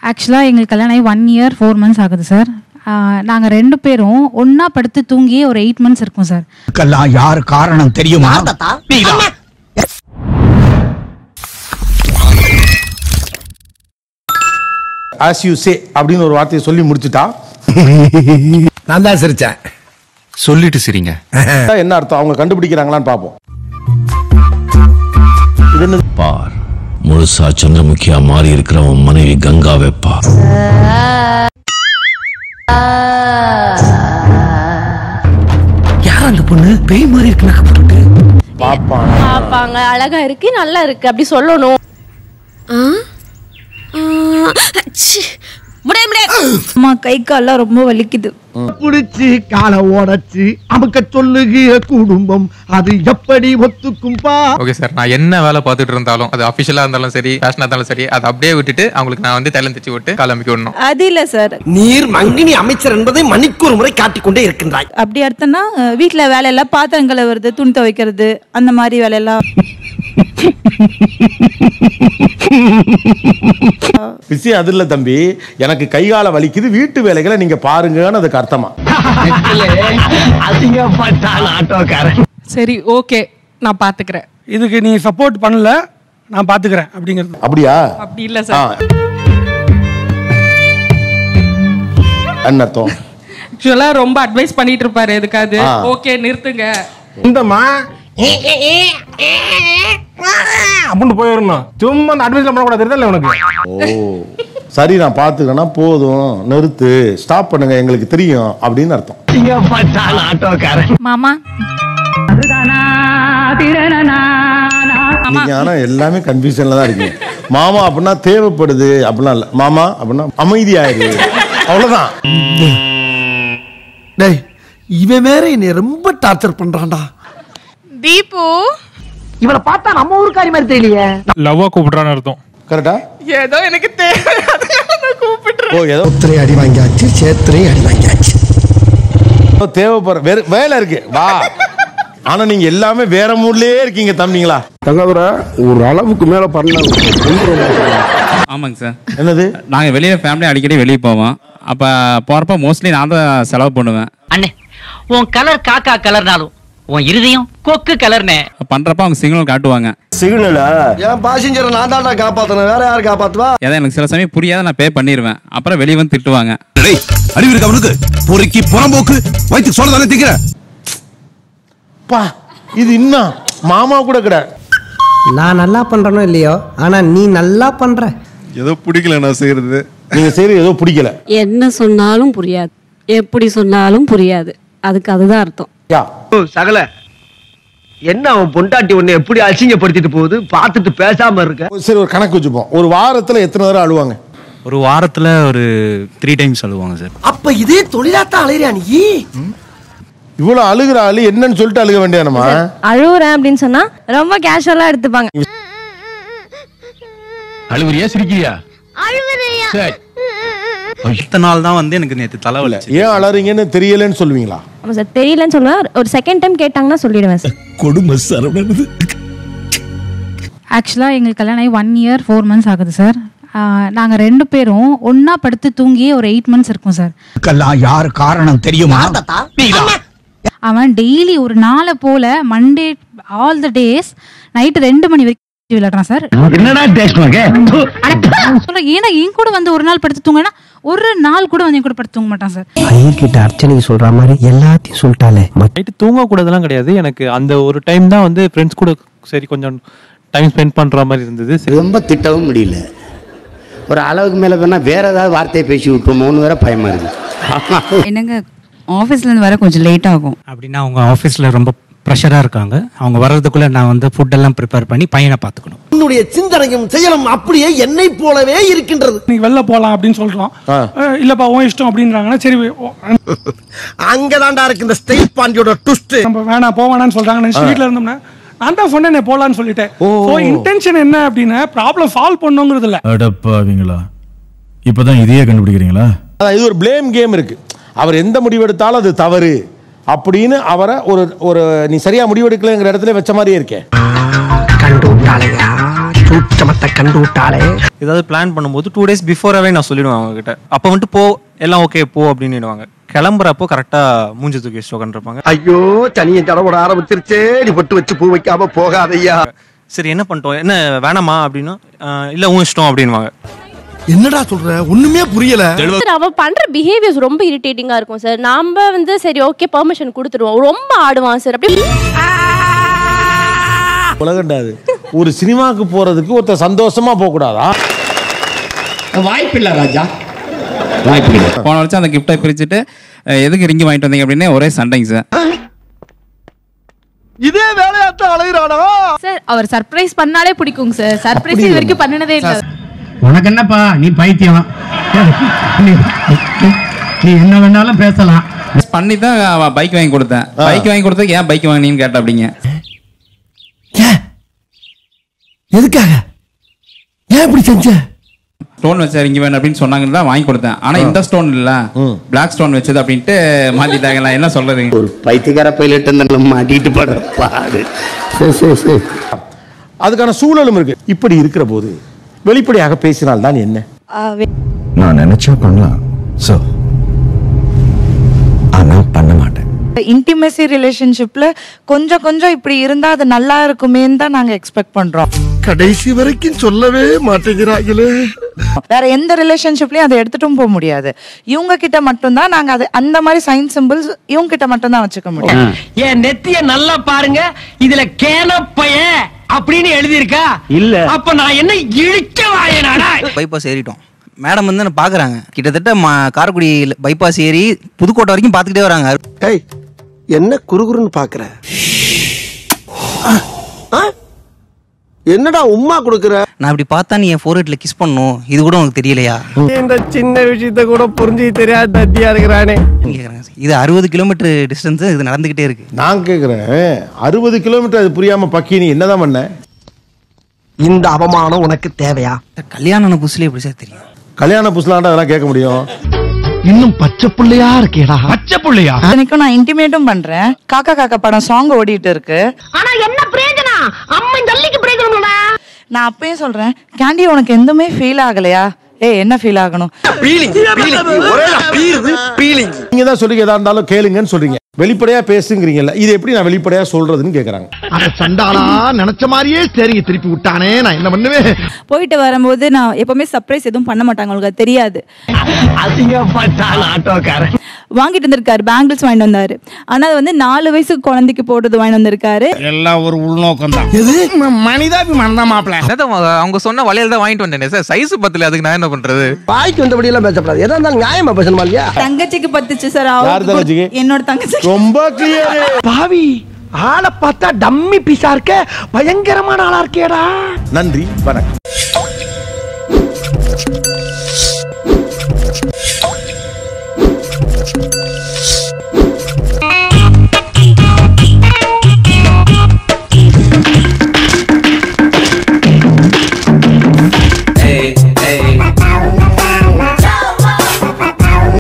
ஆக்சுவலாக எங்களுக்கு கல்யாணம் ஆகி 1 year 4 months ஆகுது சார். நாங்கள் 2 பேரும் ஒன்றா படுத்து தூங்கி ஒரு 8 months இருக்கும் சார். இதுக்கெல்லாம் யார் காரணம் தெரியுமா? ஆஸ் யூ சே அப்படின்னு ஒரு வார்த்தையை சொல்லி முடிச்சுட்டா நான் தான் சிரிச்சேன். சொல்லிட்டு சரிங்க. என்ன அர்த்தம் அவங்க கண்டுபிடிக்கிறாங்களான்னு பார்ப்போம். இது என்ன பார், முழுசா சந்திரமுகியா மாறி இருக்கிறவன் மனைவி கங்காவை பார். யார் அந்த பொண்ணு? பேய் மாதிரி இருக்கு நகை போட்டுட்டு. பாப்பாங்க அழகா இருக்கு நல்லா இருக்கு அப்படி சொல்லணும். அம்மா கை கால்லாம் ரொம்ப வலிக்குது. புடிச்சு காலை ஓடச்சு அமுக்க சொல்லுகிற குடும்பம் அது எப்படி ஒத்துக்கும்பா? ஓகே சார், நான் என்ன வேலை பார்த்துட்டு இருந்தாலும் அது அபிஷியலா இருந்தாலும் சரி ஃபேஷனா இருந்தாலும் சரி அதை அப்படியே விட்டுட்டு அவங்களுக்கு நான் வந்து தைலம் தச்சு விட்டு காலமிக்க விடணும். அது இல்ல சார், நீர் மங்கினி அமைச்சர் என்பதை மணிக்கு ஒரு முறை காட்டிக்கொண்டே இருக்கின்றாய். அப்படி அர்த்தம்னா வீட்டில் வேலையெல்லாம் பாத்திரம் கழுவுறது, துணி துவைக்கிறது, அந்த மாதிரி வேலையெல்லாம். விஷயம் அது இல்ல தம்பி, எனக்கு கை கால வலிக்குது வீட்டு வேலைகளை நீங்க பாருங்கன்னு அதுக்கு அர்த்தமா? சரி ஓகே நான் பாத்துக்கிறேன், இதுக்கு நீ சப்போர்ட் பண்ணல நான் பாத்துக்கிறேன் அப்படிங்கிறது. அப்படியா? அப்படி இல்ல சார். என்ன அர்த்தம்? ஆக்சுவலா ரொம்ப அட்வைஸ் பண்ணிட்டு இருப்பாரு எதுக்காது. ஓகே நிறுத்துங்க இந்தம்மா அப்படின்னு போயிடணும். சும்மா அந்த அட்வைஸ் பண்ணக்கூடாது தெரியல உனக்கு. ஓ சரி, நான் பாத்துக்கனா போதும், நிறுத்து, ஸ்டாப் பண்ணுங்க, எங்களுக்கு தெரியும் அப்படின்னு அர்த்தம். மாமா நீங்க ஆனா எல்லாமே கன்ஃபியூஷன்ல தான் இருக்கீங்க. மாமா அப்படின்னா தேவைப்படுது அப்படின்னா இல்ல, மாமா அப்படின்னா அமைதியாயிரு, அவ்வளவுதான். டேய் இவன் வேற என்னை ரொம்ப டார்ச்சர் பண்றான்டா. தீபு இவளை பார்த்தா நம்ம ஊருக்காரி மாதிரி தெரியலையே. லவ்வா கூப்பிடுறான்னு அர்த்தம். கரெக்டா? ஏதோ எனக்கு தேவை கூப்பிடுறேன். ஓ ஏதோ அடி வாங்கியாச்சு, சேத்திரை அடி வாங்கியாச்சு. தேவைப்படுற வேலை இருக்கு வா. ஆனா நீங்க எல்லாமே வேற மூட்லயே இருக்கீங்க தம்பிங்களா. தங்கதுரை ஒரு அளவுக்கு மேல பண்ண. ஆமாங்க சார். என்னது? நாங்கள் வெளியே ஃபேமிலி அடிக்கடி வெளியே போவோம். அப்போ போகிறப்ப மோஸ்ட்லி நான் தான் செலவு பண்ணுவேன். அண்ணே உன் கலர் காக்கா கலர்னாலும் உன் இருதயம் கொக்கு கலர்னே பண்ணுறப்ப அவங்க சிக்னல் காட்டுவாங்க. சிக்னலா? என் பாசஞ்சரை நான் தான்டா காப்பாத்தணும், வேற யாரு காப்பாத்துவா? ஏதாவது எனக்கு சில சமயம் புரியாத நான் பே பண்ணிடுவேன். அப்புறம் வெளியே வந்து திட்டுவாங்க. அறிவு இருக்கு அவனுக்கு, பொறுக்கி புறம்போக்கு வயிற்று சொல்லதானே திக்கிற. பா இது இன்னும் மாமா கூட கிடையாது. நான் நல்லா பண்றனோ இல்லையோ, ஆனா நீ நல்லா பண்ற. ஏதோ பிடிக்கல நான் செய்யறது, நீங்க செய்யறது ஏதோ பிடிக்கல. என்ன சொன்னாலும் புரியாது, எப்படி சொன்னாலும் புரியாது, அதுக்கு அதுதான் அர்த்தம். சகல என்ன அவன் பொண்டாட்டி உன்னை எப்படி அசிங்கப்படுத்திட்டு போகுது பார்த்துட்டு பேசாம இருக்க. சரி ஒரு கணக்கு வச்சுப்போம், ஒரு வாரத்துல எத்தனை தடவை அழுவாங்க? ஒரு வாரத்தில் ஒரு 3 times அழுவாங்க சார். அப்ப இதே தொழிலாத்தான் அலையிறியா நீ? இவ்வளவு அழுகிற ஆளு என்னன்னு சொல்லிட்டு அழுக வேண்டியானமா? அழுவுறேன் அப்படின்னு சொன்னா ரொம்ப கேஷுவலா எடுத்துப்பாங்க. அழுவுறியா சிரிக்கிறியா? சரி. இத்தனை நாள் தான் வந்து எனக்கு நேற்று தலைவலி. ஏன் அழறீங்கன்னு தெரியலன்னு சொல்லுவீங்களா? ஆமா சார், தெரியலன்னு சொல்லுவேன். ஒரு செகண்ட் டைம் கேட்டாங்கன்னா சொல்லிடுவேன் சார். கொடுமை சரவணன். ஆக்சுவலாக எங்களுக்கு கல்யாணம் ஆகி 1 year 4 months ஆகுது சார். நாங்கள் 2 பேரும் ஒன்றா படுத்து தூங்கி ஒரு 8 months இருக்கும் சார். இதுக்கெல்லாம் யார் காரணம் தெரியுமா? அவன் டெய்லி ஒரு நாளை போல Monday all the days night 2 மணி வரைக்கும் விளையாடுறான் சார். என்னடா சொல்ல ஏன்னா என் கூட வந்து ஒரு நாள் படுத்து தூங்கினா ஒரு நாள் கூட வந்து என் கூட படுத்து தூங்க மாட்டான் சார். ஐயர்கிட்ட அர்ச்சனைக்கு சொல்ற மாதிரி எல்லாத்தையும் சொல்லிட்டாலே. நைட்டு தூங்க கூடாதெல்லாம் கிடையாது. எனக்கு அந்த ஒரு டைம் தான் வந்து ஃப்ரெண்ட்ஸ் கூட சரி கொஞ்சம் டைம் ஸ்பெண்ட் பண்ற மாதிரி இருந்தது. ரொம்ப திட்டவும் முடியல, ஒரு அளவுக்கு மேல வேணா வேற ஏதாவது வார்த்தையை பேசி விட்டுருமோன்னு வேற பயமா இருக்கு. என்னங்க ஆஃபீஸ்லேருந்து வர கொஞ்சம் லேட் ஆகும் அப்படின்னா அவங்க ஆஃபீஸில் ரொம்ப ப்ரெஷராக இருக்காங்க. அவங்க வர்றதுக்குள்ளே நான் வந்து ஃபுட்டெல்லாம் ப்ரிப்பேர் பண்ணி பையனை பார்த்துக்கணும். உன்னுடைய சிந்தனையும் செயலும் அப்படியே என்னை போலவே இருக்கின்றது. நீ வெளில போலாம் அப்படின்னு சொல்றோம். இல்லப்பா உன் இஷ்டம் அப்படின்றாங்கன்னா சரி அங்கதான்டா இருக்கு இந்த ஸ்டைல் பாண்டியோட ட்விஸ்ட். நம்ம வேணாம் போவானான்னு சொல்றாங்க. நான் வீட்டில் இருந்தோம்னா நான் தான் சொன்னேன் போலான்னு சொல்லிட்டேன். ஸோ இன்டென்ஷன் என்ன அப்படின்னா ப்ராப்ளம் சால்வ் பண்ணுங்கிறது இல்லை. அடப்பாவீங்களா, இப்பதான் இதையே கண்டுபிடிக்கிறீங்களா? இது ஒரு பிளேம் கேம் இருக்கு. அவர் எந்த முடிவெடுத்தாலும் அது தவறு அப்படின்னு அவரை ஒரு நீ சரியா முடிவெடுக்கலங்கிற இடத்துல வச்ச மாதிரியே இருக்கேன். சூட்சமத்தை கண்டு விட்டாலே. ஏதாவது பிளான் பண்ணும்போது 2 days பிஃபோராகவே நான் சொல்லிடுவேன் அவங்க கிட்ட. அப்போ வந்துட்டு போ எல்லாம் ஓகே போ அப்படின்னுடுவாங்க. கிளம்புறப்போ கரெக்டா மூஞ்சி தூக்கி வச்சு உட்காந்துருப்பாங்க. ஐயோ தனியை தடவோட ஆரம்பிச்சிருச்சே, நீ பொட்டு வச்சு பூ வைக்காம போகாதையா. சரி என்ன பண்ணிட்டோம், என்ன வேணாமா அப்படின்னா இல்ல உன் இஷ்டம் அப்படின்வாங்க. என்னடா சொல்ற, ஒண்ணுமே புரியல. அவ பண்ற பிஹேவியர்ஸ் ரொம்ப இரிட்டேட்டிங்கா இருக்கும் சார். நாம வந்து சரி ஓகே பெர்மிஷன் கொடுத்துருவோம், ரொம்ப ஆடுவான் சார். அப்படி உலகண்டாது. ஒரு சினிமாவுக்கு போறதுக்கு ஒருத்தர் சந்தோஷமா போக கூடாதா? வாய்ப்பில்ல ராஜா. போன வருஷம் அந்த கிஃப்டை பிரிச்சுட்டு எதுக்கு ரிங்கி வாங்கிட்டு வந்தீங்க அப்படின்னு ஒரே சண்டைங்க சார். இதே வேலையாட்ட அலையறானா சார்? அவர் சர்ப்ரைஸ் பண்ணாலே பிடிக்குங்க சார். சர்ப்ரைஸ் இது வரைக்கும் பண்ணனதே இல்ல. உனக்கு என்னப்பா, நீ பைத்தியம். நீ என்ன வேணாலும் பேசலாம். பண்ணி தான் பைக் வாங்கி கொடுத்தேன். பைக் வாங்கி கொடுத்ததுக்கு ஏன் பைக் வாங்கினீன்னு கேட்ட அப்படிங்க. எதுக்காக, ஏன் இப்படி செஞ்ச? ஸ்டோன் வச்சா ரிங்கி வேணும் அப்படின்னு சொன்னாங்கன்னு தான் வாங்கி கொடுத்தேன். ஆனா இந்த ஸ்டோன் இல்ல, பிளாக் ஸ்டோன் வச்சது அப்படின்ட்டு மாத்திட்டாங்க. என்ன சொல்றது? ஒரு பைத்தியக்கார பைலட் மாட்டிட்டு படுற பாடு. அதுக்கான சூழலும் இருக்கு. இப்படி இருக்கிற போது வெளிப்படையாக பேசினால் தான் என்ன? நான் நினைச்சா பண்ணலாம், சோ ஆனா பண்ண மாட்டேன். இன்டிமேசி ரிலேஷன்ஷிப்ல கொஞ்சம் கொஞ்சம் இப்படி இருந்தா அது நல்லா இருக்குமேன்னு தான் நாங்க எக்ஸ்பெக்ட் பண்றோம். கடைசி வரைக்கும் சொல்லவே மாட்டேங்கிறாங்களே. வேற எந்த ரிலேஷன்ஷிப்லயும் அதை எடுத்துட்டும் போக முடியாது. இவங்க கிட்ட மட்டும்தான் நாங்க அது அந்த மாதிரி சைன் சிம்பிள்ஸ் இவங்க கிட்ட மட்டும் தான் வச்சுக்க முடியும். என் நெத்திய நல்லா பாருங்க, இதுல கேனப்பைய அப்படின்னு எழுதி இருக்கா இல்ல? அப்ப நான் என்ன இழிச்சவாயனாடா? பைபாஸ் ஏறிட்டோம். மேடம் வந்து என்ன பாக்குறாங்க. கிட்டத்தட்ட காரைக்குடி பைபாஸ் ஏறி புதுக்கோட்டை வரைக்கும் பாத்துக்கிட்டே வராங்க. என்ன குறுகுறுன்னு பாக்குற? என்னடா உம்மா கொடுக்குற? நான் இப்படி பார்த்தா நீ என் ஃபோர்ஹெட்ல கிஸ் பண்ணணும், இது கூட உனக்கு தெரியலையா? இந்த சின்ன விஷயத்த கூட புரிஞ்சு தெரியாத தத்தியா இருக்கிறானே. இது 60 கிலோமீட்டர் டிஸ்டன்ஸ் இது நடந்துகிட்டே இருக்கு. நான் கேக்குறேன், 60 கிலோமீட்டர் அது புரியாம பக்கி நீ என்னதான் பண்ண? இந்த அவமானம் உனக்கு தேவையா? கல்யாணம் புதுசுல எப்படி சார் தெரியும்? கல்யாண புதுசுலாண்டா அதெல்லாம் கேட்க முடியும்? இன்னும் பச்சை புள்ளையா இருக்கேடா. பச்சை புள்ளையா? அன்னைக்கும் நான் இன்டிமேட்டும் பண்றேன். காக்கா காக்கா படம் சாங் ஓடிட்டு இருக்கு. ஆனா என்ன பிரயோஜனம்? அம்மா ஜல்லிக்கு பிரயோஜனம்டா. நான் அப்பயும் சொல்றேன், கேண்டி உனக்கு எதுவுமே ஃபீல் ஆகலையா? என்ன ஃபீல் ஆகணும்? நீங்க தான் சொல்றீங்க எதா இருந்தாலும் கேளுங்கன்னு சொல்றீங்க, வெளிப்படையா பேசுங்கிறீங்கல்ல, இது எப்படி நான் வெளிப்படையா சொல்றதுன்னு கேக்குறாங்க. அட சண்டாளா, நினைச்ச மாதிரியே சரிங்க திருப்பி விட்டானே, நான் என்ன பண்ணுவேன்? போயிட்டு வரும்போது நான் எப்பவுமே சர்ப்ரைஸ் எதுவும் பண்ண மாட்டாங்க, உங்களுக்கு தெரியாது. வாங்கிட்டு வந்திருக்காரு, பேங்கிள்ஸ் வாங்கிட்டு வந்தாரு. ஆனா அது வந்து 4 வயசு குழந்தைக்கு போடுறது வாங்கிட்டு வந்திருக்காரு. எல்லாம் ஒரு உள்நோக்கம் தான். எது மனிதாபிமானம் தான் மாப்பிள்ள. அவங்க சொன்ன வளையல் தான் வாங்கிட்டு வந்தேன் சார். சைஸ் பத்தல, அதுக்கு நான் என்ன பண்றது? பாய்க்கு வந்தபடி எல்லாம் பேசப்படாது. எதா இருந்தாலும் நியாயமா பேசணுமா இல்லையா? தங்கச்சிக்கு பத்துச்சு சார். என்னோட தங்கச்சி ரொம்ப கிளியர். பாவி ஆளை பார்த்தா டம்மி பீஸா இருக்க, பயங்கரமான ஆளா இருக்கேடா. நன்றி, வணக்கம்.